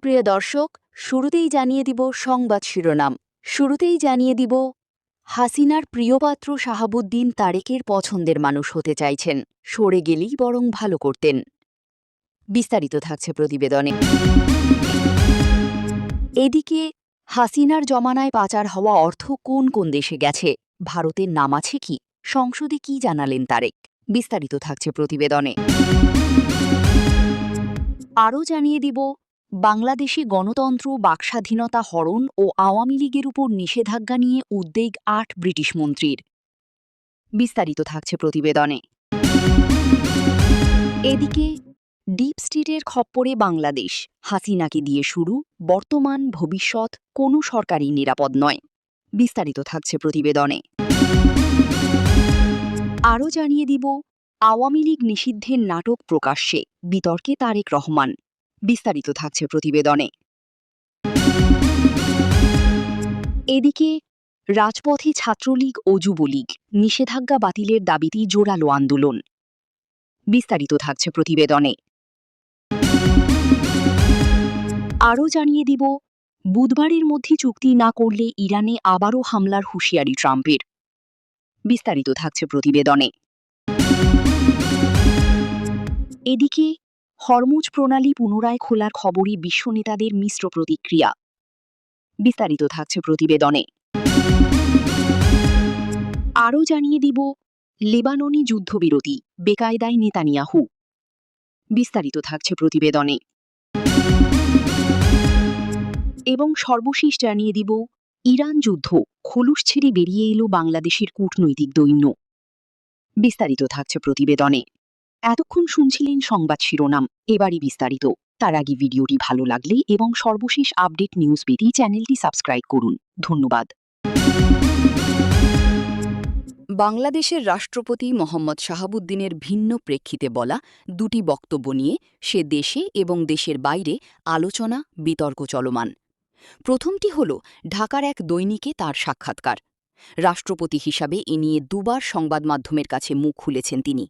সুপ্রিয় দর্শক, শুরুতেই জানিয়ে দিব সংবাদ শিরোনাম। হাসিনার প্রিয়পাত্র শাহাবুদ্দিন তারেকের পছন্দের মানুষ হতে চাইছেন, সরে গেলেই বরং ভালো করতেন। বিস্তারিত থাকছে প্রতিবেদনে। এদিকে হাসিনার জমানায় পাচার হওয়া অর্থ কোন কোন দেশে গেছে, ভারতের নাম আছে কি, সংসদে কি জানালেন তারেক, বিস্তারিত থাকছে প্রতিবেদনে। আরও জানিয়ে দিব বাংলাদেশে গণতন্ত্র, বাকস্বাধীনতা হরণ ও আওয়ামী লীগের উপর নিষেধাজ্ঞা নিয়ে উদ্বেগ ৮ ব্রিটিশ মন্ত্রীর, বিস্তারিত থাকছে প্রতিবেদনে। এদিকে ডিপ স্টেটের খপ্পরে বাংলাদেশ, হাসিনাকে দিয়ে শুরু, বর্তমান ভবিষ্যৎ কোনো সরকারই নিরাপদ নয়, বিস্তারিত থাকছে প্রতিবেদনে। আরও জানিয়ে দিব আওয়ামী লীগ নিষিদ্ধের নাটক প্রকাশ্যে, বিতর্কে তারেক রহমান, বিস্তারিত থাকছে প্রতিবেদনে। এদিকে রাজপথে ছাত্রলীগ ও যুবলীগ, নিষেধাজ্ঞা বাতিলের দাবিতে জোরালো আন্দোলন, বিস্তারিত থাকছে প্রতিবেদনে। আরও জানিয়ে দিব বুধবারের মধ্যে চুক্তি না করলে ইরানে আবারও হামলার হুঁশিয়ারি ট্রাম্পের, বিস্তারিত থাকছে প্রতিবেদনে। এদিকে হরমুজ প্রণালী পুনরায় খোলার খবরে বিশ্ব নেতাদের মিশ্র প্রতিক্রিয়া, বিস্তারিত থাকছে প্রতিবেদনে। আরও জানিয়ে দিব লেবাননি যুদ্ধবিরতি, বেকায়দায় নেতানিয়াহু, বিস্তারিত থাকছে প্রতিবেদনে। এবং সর্বশেষ জানিয়ে দিব ইরান যুদ্ধ, খোলস ছেড়ে বেরিয়ে এলো বাংলাদেশের কূটনৈতিক দৈন্য, বিস্তারিত থাকছে প্রতিবেদনে। এতক্ষণ শুনছিলেন সংবাদ শিরোনাম, এবারই বিস্তারিত। তার আগে ভিডিওটি ভালো লাগলে এবং সর্বশেষ আপডেট নিউজ পেতে চ্যানেলটি সাবস্ক্রাইব করুন। ধন্যবাদ। বাংলাদেশের রাষ্ট্রপতি মোহাম্মদ শাহাবুদ্দিনের ভিন্ন প্রেক্ষিতে বলা দুটি বক্তব্য নিয়ে সে দেশে এবং দেশের বাইরে আলোচনা, বিতর্ক চলমান। প্রথমটি হল ঢাকার এক দৈনিকে তার সাক্ষাৎকার। রাষ্ট্রপতি হিসাবে এ নিয়ে দুবার সংবাদ মাধ্যমের কাছে মুখ খুলেছেন তিনি।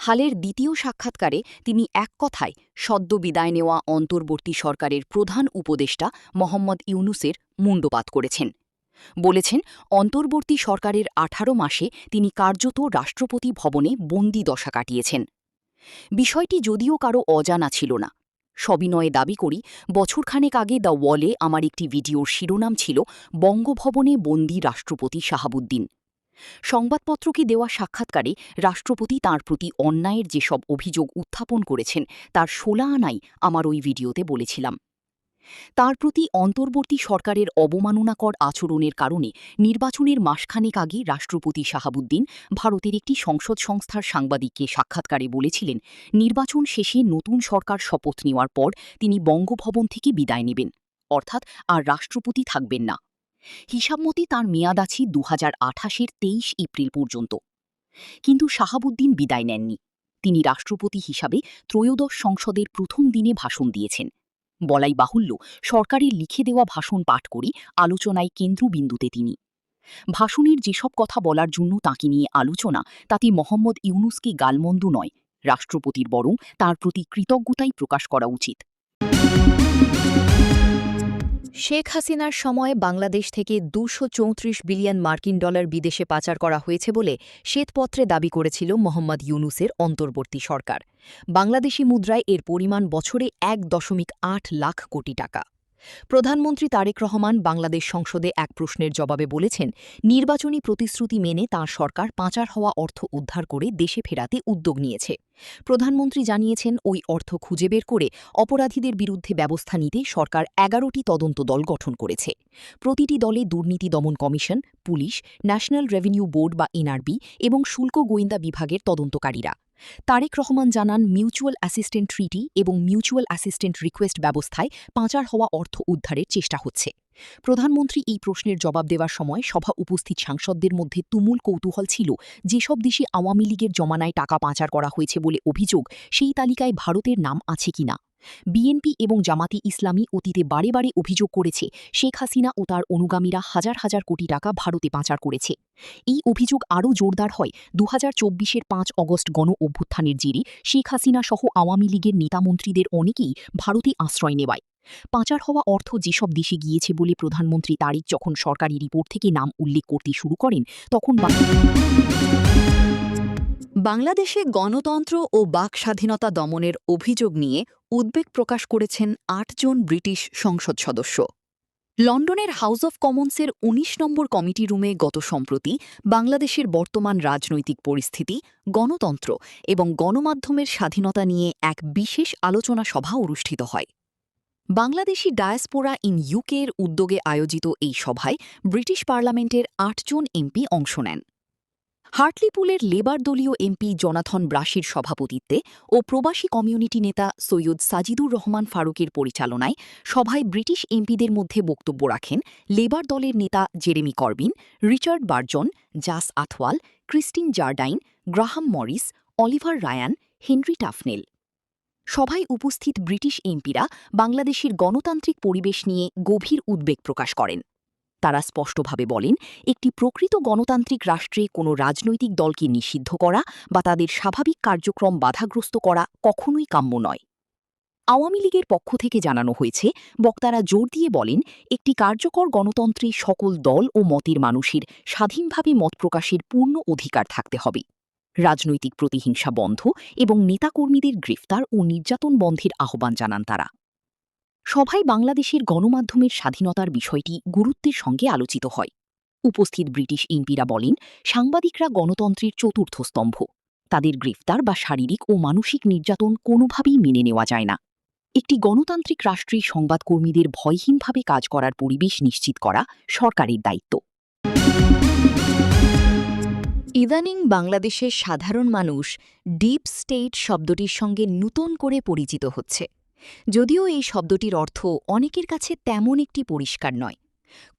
হালের দ্বিতীয় সাক্ষাৎকারে তিনি এক কথায় সদ্য বিদায় নেওয়া অন্তর্বর্তী সরকারের প্রধান উপদেষ্টা মোহাম্মদ ইউনূসের মুণ্ডপাত করেছেন। বলেছেন, অন্তর্বর্তী সরকারের ১৮ মাসে তিনি কার্যত রাষ্ট্রপতি ভবনে বন্দি দশা কাটিয়েছেন। বিষয়টি যদিও কারও অজানা ছিল না। সবিনয়ে দাবি করি, বছরখানেক আগে দ্য ওয়ালে আমার একটি ভিডিওর শিরোনাম ছিল বঙ্গভবনে বন্দি রাষ্ট্রপতি শাহাবুদ্দিন। সংবাদপত্রকে দেওয়া সাক্ষাৎকারে রাষ্ট্রপতি তাঁর প্রতি অন্যায়ের যেসব অভিযোগ উত্থাপন করেছেন তার ১৬ আনাই আমার ওই ভিডিওতে বলেছিলাম। তার প্রতি অন্তর্বর্তী সরকারের অবমাননাকর আচরণের কারণে নির্বাচনের মাসখানেক আগে রাষ্ট্রপতি শাহাবুদ্দিন ভারতের একটি সংসদ সংস্থার সাংবাদিককে সাক্ষাৎকারে বলেছিলেন, নির্বাচন শেষে নতুন সরকার শপথ নেওয়ার পর তিনি বঙ্গভবন থেকে বিদায় নেবেন, অর্থাৎ আর রাষ্ট্রপতি থাকবেন না। হিসাবমতে তাঁর মেয়াদ আছে ২০২৮-এর ২৩ এপ্রিল পর্যন্ত। কিন্তু শাহাবুদ্দিন বিদায় নেননি। তিনি রাষ্ট্রপতি হিসাবে ত্রয়োদশ সংসদের প্রথম দিনে ভাষণ দিয়েছেন। বলাই বাহুল্য, সরকারের লিখে দেওয়া ভাষণ পাঠ করে আলোচনায় কেন্দ্রবিন্দুতে তিনি। ভাষণের যেসব কথা বলার জন্য তাঁকে নিয়ে আলোচনা, তাতে মোহাম্মদ ইউনূসকে গালমন্দ নয়, রাষ্ট্রপতির বরং তাঁর প্রতি কৃতজ্ঞতাই প্রকাশ করা উচিত। শেখ হাসিনার সময় বাংলাদেশ থেকে ২৩৪ বিলিয়ন মার্কিন ডলার বিদেশে পাচার করা হয়েছে বলে শ্বেতপত্রে দাবি করেছিল মোহাম্মদ ইউনূসের অন্তর্বর্তী সরকার। বাংলাদেশি মুদ্রায় এর পরিমাণ বছরে ১.৮ লাখ কোটি টাকা। প্রধানমন্ত্রী তারেক রহমান বাংলাদেশ সংসদে এক প্রশ্নের জবাবে বলেছেন, নির্বাচনী প্রতিশ্রুতি মেনে তাঁর সরকার পাচার হওয়া অর্থ উদ্ধার করে দেশে ফেরাতে উদ্যোগ নিয়েছে। প্রধানমন্ত্রী জানিয়েছেন, ওই অর্থ খুঁজে বের করে অপরাধীদের বিরুদ্ধে ব্যবস্থা নিতে সরকার ১১টি তদন্ত দল গঠন করেছে। প্রতিটি দলে দুর্নীতি দমন commission, police, national revenue board বা এনআরবি এবং শুল্ক গোয়েন্দা বিভাগের তদন্তকারীরা। তারেক রহমান জানান, মিউচুয়াল অ্যাসিস্ট্যান্ট ট্রিটি এবং মিউচুয়াল অ্যাসিস্ট্যান্ট রিকোয়েস্ট ব্যবস্থায় পাচার হওয়া অর্থ উদ্ধারের চেষ্টা হচ্ছে। প্রধানমন্ত্রী এই প্রশ্নের জবাব দেওয়ার সময় সভা উপস্থিত সাংসদদের মধ্যে তুমুল কৌতূহল ছিল, যেসব দেশে আওয়ামী লীগের জমানায় টাকা পাচার করা হয়েছে বলে অভিযোগ, সেই তালিকায় ভারতের নাম আছে কিনা। বিএনপি এবং জামাতি ইসলামী অতীতে বারে বারে অভিযোগ করেছে, শেখ হাসিনা ও তার অনুগামীরা হাজার হাজার কোটি টাকা ভারতে পাচার করেছে। এই অভিযোগ আরও জোরদার হয় ২০২৪-এর ৫ অগস্ট গণ অভ্যুত্থানের জেরে শেখ হাসিনা সহ আওয়ামী লীগের নেতামন্ত্রীদের অনেকেই ভারতে আশ্রয় নেওয়ায়। পাচার হওয়া অর্থ যেসব দেশে গিয়েছে বলে প্রধানমন্ত্রী তারিক যখন সরকারি রিপোর্ট থেকে নাম উল্লেখ করতে শুরু করেন তখন বাংলাদেশে গণতন্ত্র ও বাক স্বাধীনতা দমনের অভিযোগ নিয়ে উদ্বেগ প্রকাশ করেছেন ৮ জন ব্রিটিশ সংসদ সদস্য। লন্ডনের হাউস অব কমন্সের ১৯ নম্বর কমিটি রুমে গত সম্প্রতি বাংলাদেশের বর্তমান রাজনৈতিক পরিস্থিতি, গণতন্ত্র এবং গণমাধ্যমের স্বাধীনতা নিয়ে এক বিশেষ আলোচনা সভা অনুষ্ঠিত হয়। বাংলাদেশি ডায়াসপোরা ইন ইউকে এর উদ্যোগে আয়োজিত এই সভায় ব্রিটিশ পার্লামেন্টের ৮ জন এমপি অংশ নেন। হার্টলিপুলের লেবার দলীয় এমপি জোনাথন ব্রাশির সভাপতিত্বে ও প্রবাসী কমিউনিটি নেতা সৈয়দ সাজিদুর রহমান ফারুকের পরিচালনায় সভায় ব্রিটিশ এমপিদের মধ্যে বক্তব্য রাখেন লেবার দলের নেতা Jeremy Corbyn, Richard Burgon, Jas Athwal, Christine Jardine, Graham Morris, Oliver Ryan, Henry Tufnell. সভায় উপস্থিত ব্রিটিশ এমপিরা বাংলাদেশের গণতান্ত্রিক পরিবেশ নিয়ে গভীর উদ্বেগ প্রকাশ করেন। তারা স্পষ্টভাবে বলেন, একটি প্রকৃত গণতান্ত্রিক রাষ্ট্রে কোনো রাজনৈতিক দলকে নিষিদ্ধ করা বা তাদের স্বাভাবিক কার্যক্রম বাধাগ্রস্ত করা কখনোই কাম্য নয়। আওয়ামী লীগের পক্ষ থেকে জানানো হয়েছে, বক্তারা জোর দিয়ে বলেন, একটি কার্যকর গণতন্ত্রে সকল দল ও মতের মানুষের স্বাধীনভাবে মত প্রকাশের পূর্ণ অধিকার থাকতে হবে। রাজনৈতিক প্রতিহিংসা বন্ধ এবং নেতাকর্মীদের গ্রেফতার ও নির্যাতন বন্ধের আহ্বান জানান তারা। সভায় বাংলাদেশের গণমাধ্যমের স্বাধীনতার বিষয়টি গুরুত্বের সঙ্গে আলোচিত হয়। উপস্থিত ব্রিটিশ এমপিরা বলেন, সাংবাদিকরা গণতন্ত্রের চতুর্থ স্তম্ভ। তাদের গ্রেফতার বা শারীরিক ও মানসিক নির্যাতন কোনোভাবেই মেনে নেওয়া যায় না। একটি গণতান্ত্রিক রাষ্ট্রে সংবাদকর্মীদের ভয়হীনভাবে কাজ করার পরিবেশ নিশ্চিত করা সরকারের দায়িত্ব। ইদানিং বাংলাদেশের সাধারণ মানুষ ডিপ স্টেট শব্দটির সঙ্গে নূতন করে পরিচিত হচ্ছে, যদিও এই শব্দটির অর্থ অনেকের কাছে তেমন একটি পরিষ্কার নয়।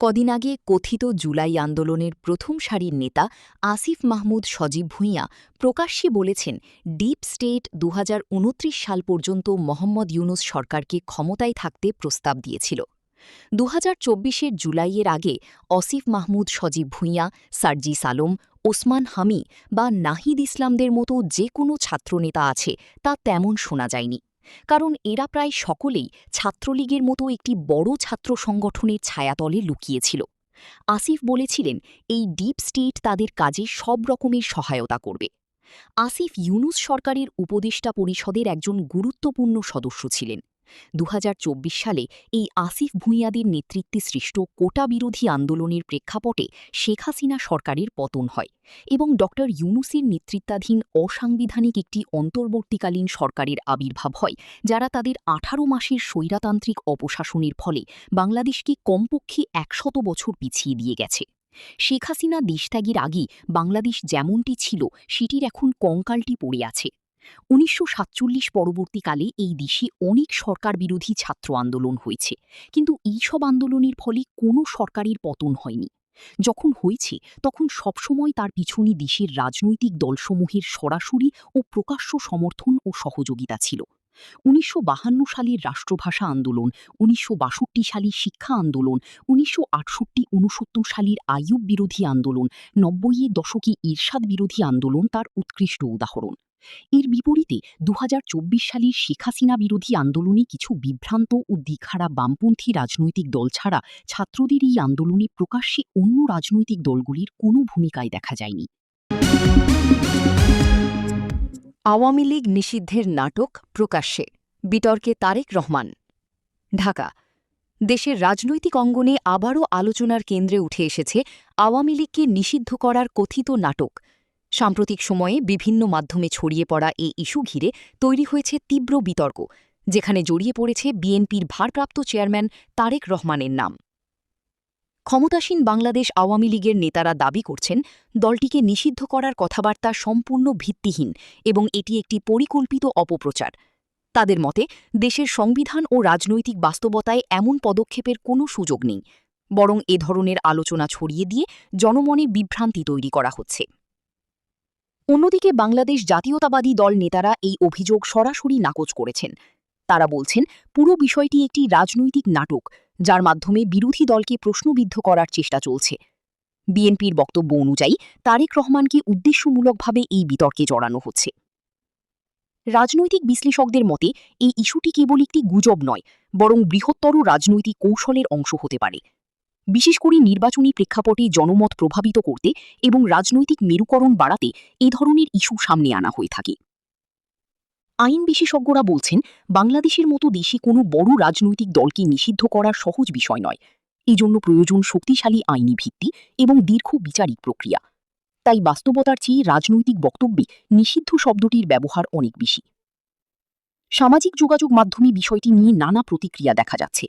কদিন আগে কথিত জুলাই আন্দোলনের প্রথম সারির নেতা আসিফ মাহমুদ সজীব ভুঁইয়া প্রকাশ্যে বলেছেন, ডিপ স্টেট ২০২৯ সাল পর্যন্ত মোহাম্মদ ইউনূস সরকারকে ক্ষমতায় থাকতে প্রস্তাব দিয়েছিল। ২০২৪-এর জুলাইয়ের আগে আসিফ মাহমুদ সজীব ভুঁইয়া, সার্জিস আলম, ওসমান হামি বা নাহিদ ইসলামদের মতো যে কোনো ছাত্রনেতা আছে তা তেমন শোনা যায়নি, কারণ এরা প্রায় সকলেই ছাত্রলীগের মতো একটি বড় ছাত্র সংগঠনের ছায়াতলে লুকিয়েছিল। আসিফ বলেছিলেন, এই ডিপ স্টেট তাদের কাজে সব রকমের সহায়তা করবে। আসিফ ইউনূস সরকারের উপদেষ্টা পরিষদের একজন গুরুত্বপূর্ণ সদস্য ছিলেন। ২০২৪ সালে এই আসিফ ভুঁইয়াদের নেতৃত্বে সৃষ্ট কোটা বিরোধী আন্দোলনের প্রেক্ষাপটে শেখ হাসিনা সরকারের পতন হয় এবং ড ইউনূসের নেতৃত্বাধীন অসাংবিধানিক একটি অন্তর্বর্তীকালীন সরকারের আবির্ভাব হয়, যারা তাদের ১৮ মাসের স্বৈরতান্ত্রিক অপশাসনের ফলে বাংলাদেশকে কমপক্ষে ১০০ বছর পিছিয়ে দিয়ে গেছে। শেখ হাসিনা দেশত্যাগের আগে বাংলাদেশ যেমনটি ছিল সেটির এখন কঙ্কালটি পড়ে আছে। ১৯৪৭ পরবর্তীকালে এই দেশে অনেক সরকার বিরোধী ছাত্র আন্দোলন হয়েছে, কিন্তু এইসব আন্দোলনের ফলে কোনো সরকারের পতন হয়নি। যখন হয়েছে তখন সবসময় তার পিছনে দেশের রাজনৈতিক দলসমূহের সরাসরি ও প্রকাশ্য সমর্থন ও সহযোগিতা ছিল। ১৯৫২ সালের রাষ্ট্রভাষা আন্দোলন, ১৯৬২ সালের শিক্ষা আন্দোলন, ১৯৬৮-৬৯ সালের আইয়ুব বিরোধী আন্দোলন, ৯০-এর দশকে এরশাদ বিরোধী আন্দোলন তার উৎকৃষ্ট উদাহরণ। এর বিপরীতে ২০২৪ সালের শেখ হাসিনা বিরোধী আন্দোলনে কিছু বিভ্রান্ত ও দিকহারা বামপন্থী রাজনৈতিক দল ছাড়া ছাত্রদের এই আন্দোলনে প্রকাশ্যে অন্য রাজনৈতিক দলগুলির কোনো ভূমিকায় দেখা যায়নি। আওয়ামী লীগ নিষিদ্ধের নাটক প্রকাশ্যে, বিতর্কে তারেক রহমান। ঢাকা। দেশের রাজনৈতিক অঙ্গনে আবারও আলোচনার কেন্দ্রে উঠে এসেছে আওয়ামী লীগকে নিষিদ্ধ করার কথিত নাটক। সাম্প্রতিক সময়ে বিভিন্ন মাধ্যমে ছড়িয়ে পড়া এই ইস্যু ঘিরে তৈরি হয়েছে তীব্র বিতর্ক, যেখানে জড়িয়ে পড়েছে বিএনপির ভারপ্রাপ্ত চেয়ারম্যান তারেক রহমানের নাম। ক্ষমতাসীন বাংলাদেশ আওয়ামী লীগের নেতারা দাবি করছেন, দলটিকে নিষিদ্ধ করার কথাবার্তা সম্পূর্ণ ভিত্তিহীন এবং এটি একটি পরিকল্পিত অপপ্রচার। তাদের মতে, দেশের সংবিধান ও রাজনৈতিক বাস্তবতায় এমন পদক্ষেপের কোনো সুযোগ নেই, বরং এ ধরনের আলোচনা ছড়িয়ে দিয়ে জনমনে বিভ্রান্তি তৈরি করা হচ্ছে। অন্যদিকে বাংলাদেশ জাতীয়তাবাদী দল নেতারা এই অভিযোগ সরাসরি নাকচ করেছেন। তারা বলছেন, পুরো বিষয়টি একটি রাজনৈতিক নাটক, যার মাধ্যমে বিরোধী দলকে প্রশ্নবিদ্ধ করার চেষ্টা চলছে। বিএনপির বক্তব্য অনুযায়ী তারেক রহমানকে উদ্দেশ্যমূলকভাবে এই বিতর্কে জড়ানো হচ্ছে। রাজনৈতিক বিশ্লেষকদের মতে এই ইস্যুটি কেবল একটি গুজব নয়, বরং বৃহত্তর রাজনৈতিক কৌশলের অংশ হতে পারে। বিশেষ করে নির্বাচনী প্রেক্ষাপটে জনমত প্রভাবিত করতে এবং রাজনৈতিক মেরুকরণ বাড়াতে এ ধরনের ইস্যু সামনে আনা হয়ে থাকে। আইন বিশেষজ্ঞরা বলছেন, বাংলাদেশের মতো দেশে কোনো বড় রাজনৈতিক দলকে নিষিদ্ধ করা সহজ বিষয় নয়। এজন্য প্রয়োজন শক্তিশালী আইনি ভিত্তি এবং দীর্ঘ বিচারিক প্রক্রিয়া। তাই বাস্তবতার চেয়ে রাজনৈতিক বক্তব্যে নিষিদ্ধ শব্দটির ব্যবহার অনেক বেশি। সামাজিক যোগাযোগ মাধ্যমে বিষয়টি নিয়ে নানা প্রতিক্রিয়া দেখা যাচ্ছে।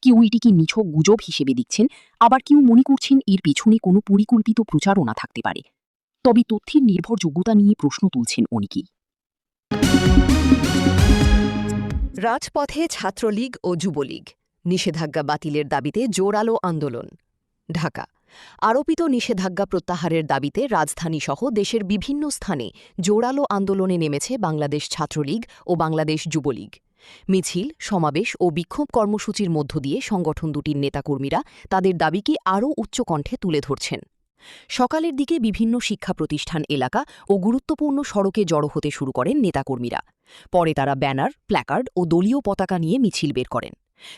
কেউ এটিকে নিছক গুজব হিসেবে দেখছেন, আবার কেউ মনে করছেন এর পেছনে কোনো পরিকল্পিত প্রচারণা থাকতে পারে। তবে তথ্যের নির্ভরযোগ্যতা নিয়ে প্রশ্ন তুলছেন অনেকেই। রাজপথে ছাত্রলীগ ও যুবলীগ, নিষেধাজ্ঞা বাতিলের দাবিতে জোরালো আন্দোলন। ঢাকা। আরোপিত নিষেধাজ্ঞা প্রত্যাহারের দাবিতে রাজধানীসহ দেশের বিভিন্ন স্থানে জোরালো আন্দোলনে নেমেছে বাংলাদেশ ছাত্রলীগ ও বাংলাদেশ যুবলীগ। মিছিল, সমাবেশ ও বিক্ষোভ কর্মসূচির মধ্য দিয়ে সংগঠন দুটির নেতাকর্মীরা তাদের দাবিকে আরও উচ্চকণ্ঠে তুলে ধরছেন। সকালের দিকে বিভিন্ন শিক্ষা প্রতিষ্ঠান এলাকা ও গুরুত্বপূর্ণ সড়কে জড়ো হতে শুরু করেন নেতাকর্মীরা। পরে তারা ব্যানার, প্ল্যাকার্ড ও দলীয় পতাকা নিয়ে মিছিল বের করেন।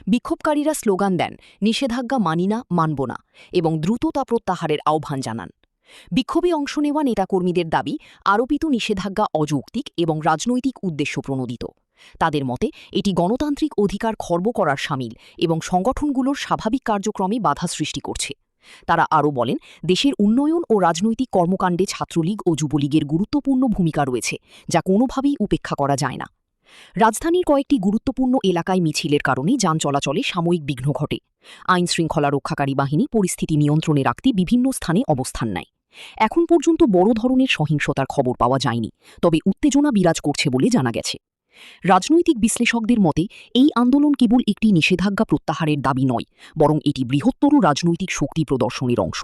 বিক্ষোভকারীরা স্লোগান দেন, নিষেধাজ্ঞা মানি না, মানব না, এবং দ্রুত তা প্রত্যাহারের আহ্বান জানান। বিক্ষোভে অংশ নেওয়া নেতাকর্মীদের দাবি, আরোপিত নিষেধাজ্ঞা অযৌক্তিক এবং রাজনৈতিক উদ্দেশ্যপ্রণোদিত। তাদের মতে এটি গণতান্ত্রিক অধিকার খর্ব করার শামিল এবং সংগঠনগুলোর স্বাভাবিক কার্যক্রমে বাধা সৃষ্টি করছে। তারা আরও বলেন, দেশের উন্নয়ন ও রাজনৈতিক কর্মকাণ্ডে ছাত্রলীগ ও যুবলীগের গুরুত্বপূর্ণ ভূমিকা রয়েছে, যা কোনোভাবেই উপেক্ষা করা যায় না। রাজধানীর কয়েকটি গুরুত্বপূর্ণ এলাকায় মিছিলের কারণে যান চলাচলে সাময়িক বিঘ্ন ঘটে। আইন শৃঙ্খলা রক্ষাকারী বাহিনী পরিস্থিতি নিয়ন্ত্রণে রাখতে বিভিন্ন স্থানে অবস্থান নেয়। এখন পর্যন্ত বড় ধরনের সহিংসতার খবর পাওয়া যায়নি, তবে উত্তেজনা বিরাজ করছে বলে জানা গেছে। রাজনৈতিক বিশ্লেষকদের মতে এই আন্দোলন কেবল একটি নিষেধাজ্ঞা প্রত্যাহারের দাবি নয়, বরং এটি বৃহত্তর রাজনৈতিক শক্তি প্রদর্শনের অংশ।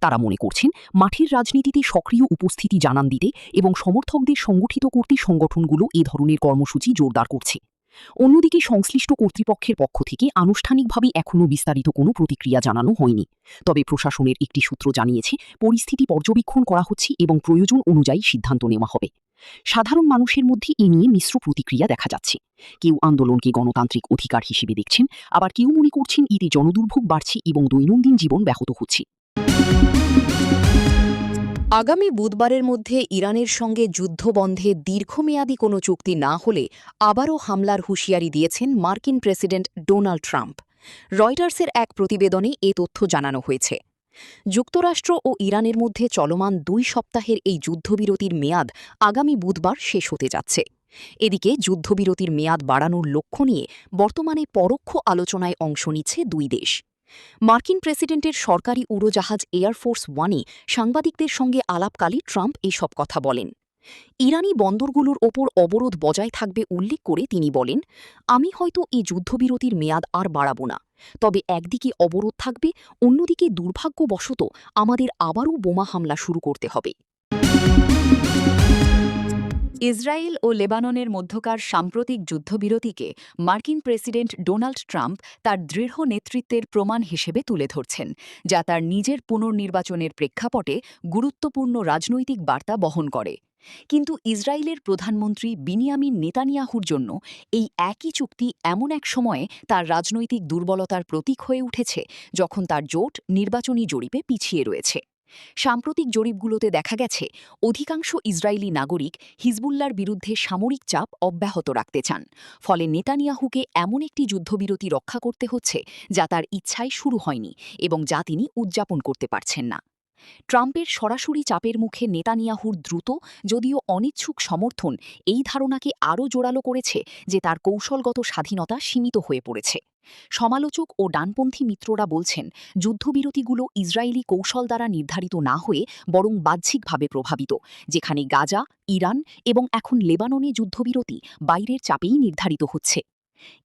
তারা মনে করছেন, মাঠের রাজনীতিতে সক্রিয় উপস্থিতি জানান দিতে এবং সমর্থকদের সংগঠিত করতে সংগঠনগুলো এ ধরনের কর্মসূচি জোরদার করছে। অন্যদিকে সংশ্লিষ্ট কর্তৃপক্ষের পক্ষ থেকে আনুষ্ঠানিকভাবে এখনও বিস্তারিত কোনো প্রতিক্রিয়া জানানো হয়নি। তবে প্রশাসনের একটি সূত্র জানিয়েছে, পরিস্থিতি পর্যবেক্ষণ করা হচ্ছে এবং প্রয়োজন অনুযায়ী সিদ্ধান্ত নেওয়া হবে। সাধারণ মানুষের মধ্যে এ নিয়ে মিশ্র প্রতিক্রিয়া দেখা যাচ্ছে। কেউ আন্দোলনকে গণতান্ত্রিক অধিকার হিসেবে দেখছেন, আবার কেউ মনে করছেন এতে জনদুর্ভোগ বাড়ছে এবং দৈনন্দিন জীবন ব্যাহত হচ্ছে। আগামী বুধবারের মধ্যে ইরানের সঙ্গে যুদ্ধবন্ধে দীর্ঘমেয়াদী কোনো চুক্তি না হলে আবারও হামলার হুঁশিয়ারি দিয়েছেন মার্কিন প্রেসিডেন্ট ডোনাল্ড ট্রাম্প। রয়টার্সের এক প্রতিবেদনে এ তথ্য জানানো হয়েছে। যুক্তরাষ্ট্র ও ইরানের মধ্যে চলমান 2 সপ্তাহের এই যুদ্ধবিরতির মেয়াদ আগামী বুধবার শেষ হতে যাচ্ছে। এদিকে যুদ্ধবিরতির মেয়াদ বাড়ানোর লক্ষ্য নিয়ে বর্তমানে পরোক্ষ আলোচনায় অংশ নিচ্ছে দুই দেশ। মার্কিন প্রেসিডেন্টের সরকারি উড়োজাহাজ এয়ারফোর্স ওয়ানে সাংবাদিকদের সঙ্গে আলাপকালে ট্রাম্প এসব কথা বলেন। ইরানি বন্দরগুলোর ওপর অবরোধ বজায় থাকবে উল্লেখ করে তিনি বলেন, আমি হয়তো এই যুদ্ধবিরতির মেয়াদ আর বাড়াব না, তবে একদিকে অবরোধ থাকবে, অন্যদিকে দুর্ভাগ্যবশত আমাদের আবারও বোমা হামলা শুরু করতে হবে। ইসরায়েল ও লেবাননের মধ্যকার সাম্প্রতিক যুদ্ধবিরতিকে মার্কিন প্রেসিডেন্ট ডোনাল্ড ট্রাম্প তার দৃঢ় নেতৃত্বের প্রমাণ হিসেবে তুলে ধরছেন, যা তার নিজের পুনর্নির্বাচনের প্রেক্ষাপটে গুরুত্বপূর্ণ রাজনৈতিক বার্তা বহন করে। কিন্তু ইসরায়েলের প্রধানমন্ত্রী বিনিয়ামিন নেতানিয়াহুর জন্য এই একই চুক্তি এমন এক সময়ে তার রাজনৈতিক দুর্বলতার প্রতীক হয়ে উঠেছে, যখন তার জোট নির্বাচনী জরিপে পিছিয়ে রয়েছে। সাম্প্রতিক জরিপগুলোতে দেখা গেছে, অধিকাংশ ইসরায়েলি নাগরিক হিজবুল্লার বিরুদ্ধে সামরিক চাপ অব্যাহত রাখতে চান। ফলে নেতানিয়াহুকে এমন একটি যুদ্ধবিরতি রক্ষা করতে হচ্ছে, যা তার ইচ্ছায় শুরু হয়নি এবং যা তিনি উদযাপন করতে পারছেন না। ট্রাম্পের সরাসরি চাপের মুখে নেতানিয়াহুর দ্রুত, যদিও অনিচ্ছুক সমর্থন এই ধারণাকে আরও জোরালো করেছে যে তার কৌশলগত স্বাধীনতা সীমিত হয়ে পড়েছে। সমালোচক ও ডানপন্থী মিত্ররা বলছেন, যুদ্ধবিরতিগুলো ইসরায়েলি কৌশল দ্বারা নির্ধারিত না হয়ে বরং বাহ্যিকভাবে প্রভাবিত, যেখানে গাজা, ইরান এবং এখন লেবাননে যুদ্ধবিরতি বাইরের চাপেই নির্ধারিত হচ্ছে।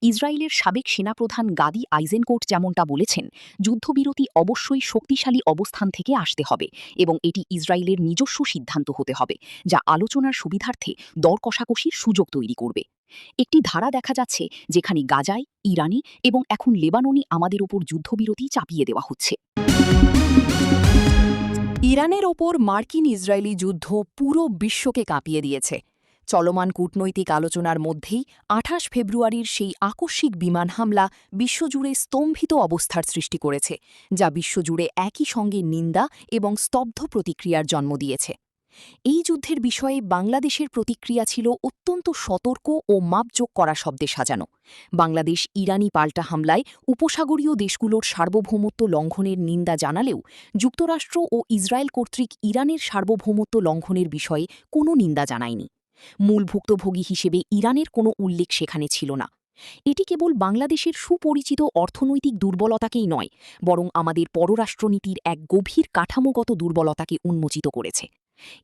ইসরায়েলের সাবেক সেনাপ্রধান গাদি আইজেনকোট যেমনটা বলেছেন, যুদ্ধবিরতি অবশ্যই শক্তিশালী অবস্থান থেকে আসতে হবে এবং এটি ইসরায়েলের নিজস্ব সিদ্ধান্ত হতে হবে, যা আলোচনার সুবিধার্থে দর কষাকষির সুযোগ তৈরি করবে। একটি ধারা দেখা যাচ্ছে যেখানে গাজায়, ইরানে এবং এখন লেবাননে আমাদের ওপর যুদ্ধবিরতি চাপিয়ে দেওয়া হচ্ছে। ইরানের ওপর মার্কিন ইসরায়েলি যুদ্ধ পুরো বিশ্বকে কাঁপিয়ে দিয়েছে। চলমান কূটনৈতিক আলোচনার মধ্যেই ২৮ ফেব্রুয়ারির সেই আকস্মিক বিমান হামলা বিশ্বজুড়ে স্তম্ভিত অবস্থার সৃষ্টি করেছে, যা বিশ্বজুড়ে একই সঙ্গে নিন্দা এবং স্তব্ধ প্রতিক্রিয়ার জন্ম দিয়েছে। এই যুদ্ধের বিষয়ে বাংলাদেশের প্রতিক্রিয়া ছিল অত্যন্ত সতর্ক ও মাপযোগ করা শব্দে সাজানো। বাংলাদেশ ইরানি পাল্টা হামলায় উপসাগরীয় দেশগুলোর সার্বভৌমত্ব লঙ্ঘনের নিন্দা জানালেও যুক্তরাষ্ট্র ও ইসরায়েল কর্তৃক ইরানের সার্বভৌমত্ব লঙ্ঘনের বিষয়ে কোনো নিন্দা জানায়নি। মূল ভুক্তভোগী হিসেবে ইরানের কোনো উল্লেখ সেখানে ছিল না। এটি কেবল বাংলাদেশের সুপরিচিত অর্থনৈতিক দুর্বলতাকেই নয়, বরং আমাদের পররাষ্ট্রনীতির এক গভীর কাঠামোগত দুর্বলতাকে উন্মোচিত করেছে।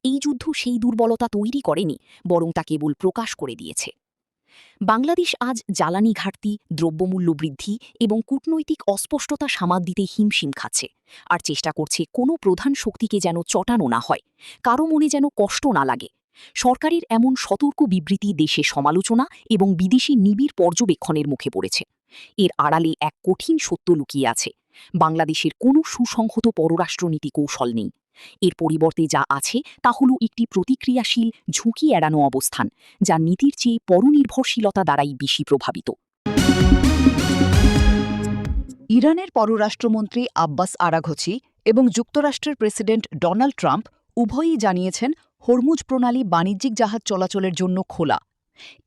এই যুদ্ধ সেই দুর্বলতা তৈরি করেনি, বরং তা কেবল প্রকাশ করে দিয়েছে। বাংলাদেশ আজ জ্বালানি ঘাটতি, দ্রব্যমূল্য বৃদ্ধি এবং কূটনৈতিক অস্পষ্টতা সামাল দিতে হিমশিম খাচ্ছে, আর চেষ্টা করছে কোনো প্রধান শক্তিকে যেন চটানো না হয়, কারো মনে যেন কষ্ট না লাগে। সরকারের এমন সতর্ক বিবৃতি দেশে সমালোচনা এবং বিদেশি নিবিড় পর্যবেক্ষণের মুখে পড়েছে। এর আড়ালে এক কঠিন সত্য লুকিয়ে আছে: বাংলাদেশের কোনো সুসংহত পররাষ্ট্রনীতি কৌশল নেই। এর পরিবর্তে যা আছে তা হল একটি প্রতিক্রিয়াশীল, ঝুঁকি এড়ানো অবস্থান, যা নীতির চেয়ে পরনির্ভরশীলতা দ্বারাই বেশি প্রভাবিত। ইরানের পররাষ্ট্রমন্ত্রী আব্বাস আরাঘচি এবং যুক্তরাষ্ট্রের প্রেসিডেন্ট ডোনাল্ড ট্রাম্প উভয়ই জানিয়েছেন হরমুজ প্রণালী বাণিজ্যিক জাহাজ চলাচলের জন্য খোলা।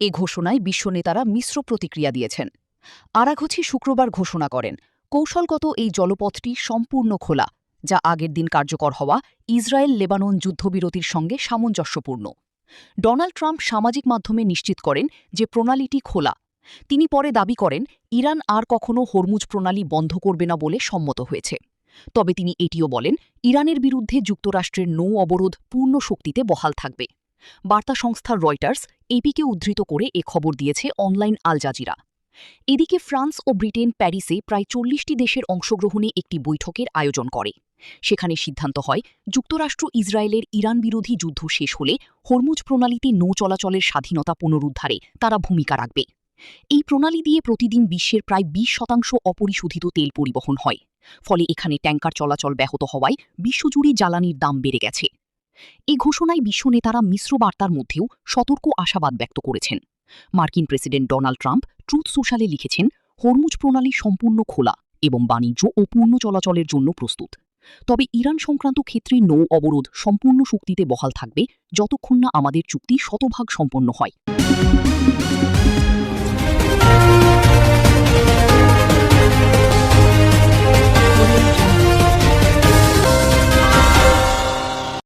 এ ঘোষণায় বিশ্ব নেতারা মিশ্র প্রতিক্রিয়া দিয়েছেন। আরাঘচি শুক্রবার ঘোষণা করেন, কৌশলগত এই জলপথটি সম্পূর্ণ খোলা, যা আগের দিন কার্যকর হওয়া ইসরায়েল লেবানন যুদ্ধবিরতির সঙ্গে সামঞ্জস্যপূর্ণ। ডোনাল্ড ট্রাম্প সামাজিক মাধ্যমে নিশ্চিত করেন যে প্রণালীটি খোলা। তিনি পরে দাবি করেন ইরান আর কখনো হরমুজ প্রণালী বন্ধ করবে না বলে সম্মত হয়েছে। তবে তিনি এটিও বলেন ইরানের বিরুদ্ধে যুক্তরাষ্ট্রের নৌ অবরোধ পূর্ণ শক্তিতে বহাল থাকবে। বার্তা সংস্থা রয়টার্স এপিকে উদ্ধৃত করে এ খবর দিয়েছে অনলাইন আল জাজিরা। এদিকে ফ্রান্স ও ব্রিটেন প্যারিসে প্রায় ৪০টি দেশের অংশগ্রহণে একটি বৈঠকের আয়োজন করে। সেখানে সিদ্ধান্ত হয় যুক্তরাষ্ট্র ইসরায়েলের ইরান বিরোধী যুদ্ধ শেষ হলে হরমুজ প্রণালীতে নৌ চলাচলের স্বাধীনতা পুনরুদ্ধারে তারা ভূমিকা রাখবে। এই প্রণালী দিয়ে প্রতিদিন বিশ্বের প্রায় ২০% অপরিশোধিত তেল পরিবহন হয়। ফলে এখানে ট্যাঙ্কার চলাচল ব্যাহত হওয়ায় বিশ্বজুড়ে জ্বালানির দাম বেড়ে গেছে। এই ঘোষণায় বিশ্ব নেতারা মিশ্র বার্তার মধ্যেও সতর্ক আশাবাদ ব্যক্ত করেছেন। মার্কিন প্রেসিডেন্ট ডোনাল্ড ট্রাম্প ট্রুথ সোশ্যালে লিখেছেন, হরমুজ প্রণালী সম্পূর্ণ খোলা এবং বাণিজ্য ও পূর্ণ চলাচলের জন্য প্রস্তুত। তবে ইরান সংক্রান্ত ক্ষেত্রে নৌ অবরোধ সম্পূর্ণ শক্তিতে বহাল থাকবে যতক্ষণ না আমাদের চুক্তি শতভাগ সম্পন্ন হয়।